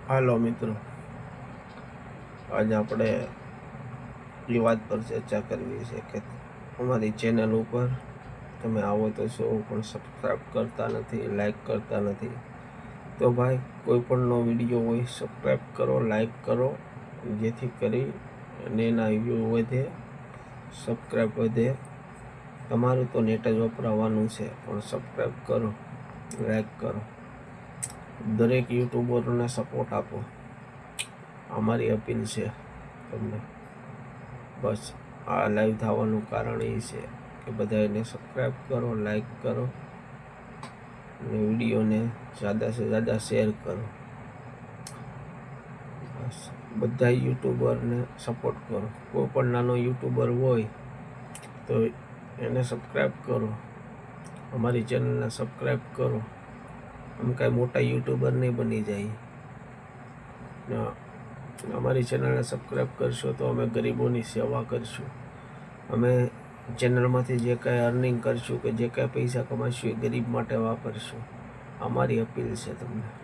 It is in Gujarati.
હાલો મિત્રો, આજે આપણે એ વાત પર ચર્ચા કરવી છે કે અમારી ચેનલ ઉપર તમે આવો તો શો પણ સબસ્ક્રાઈબ કરતા નથી, લાઈક કરતા નથી. તો ભાઈ, કોઈ પણનો વિડીયો હોય સબસ્ક્રાઈબ કરો, લાઈક કરો, જેથી કરી અને એના વ્યૂ વધે, સબસ્ક્રાઈબ વધે. તમારું તો નેટ જ વપરાવાનું છે, પણ સબસ્ક્રાઈબ કરો, લાઈક કરો. દરેક યુટ્યુબરોને સપોર્ટ આપો, અમારી અપીલ છે તમને. બસ આ લાઈવ થવાનું કારણ એ છે કે બધા એને સબસ્ક્રાઈબ કરો, લાઈક કરો અને વિડીયોને ज़्यादा से ज़्यादा શેર કરો. બસ બધા યુટ્યુબરને સપોર્ટ કરો. કોઈ પણ નાનો યુટ્યુબર હોય તો એને સબસ્ક્રાઈબ કરો, અમારી ચેનલને સબસ્ક્રાઈબ કરો. અમે કાંઈ મોટા યુટ્યુબર નહીં બની જાય. અમારી ચેનલને સબસ્ક્રાઈબ કરશો તો અમે ગરીબોની સેવા કરશું. અમે ચેનલમાંથી જે કાંઈ અર્નિંગ કરશું કે જે કાંઈ પૈસા કમાશું એ ગરીબ માટે વાપરશું. અમારી અપીલ છે તમને.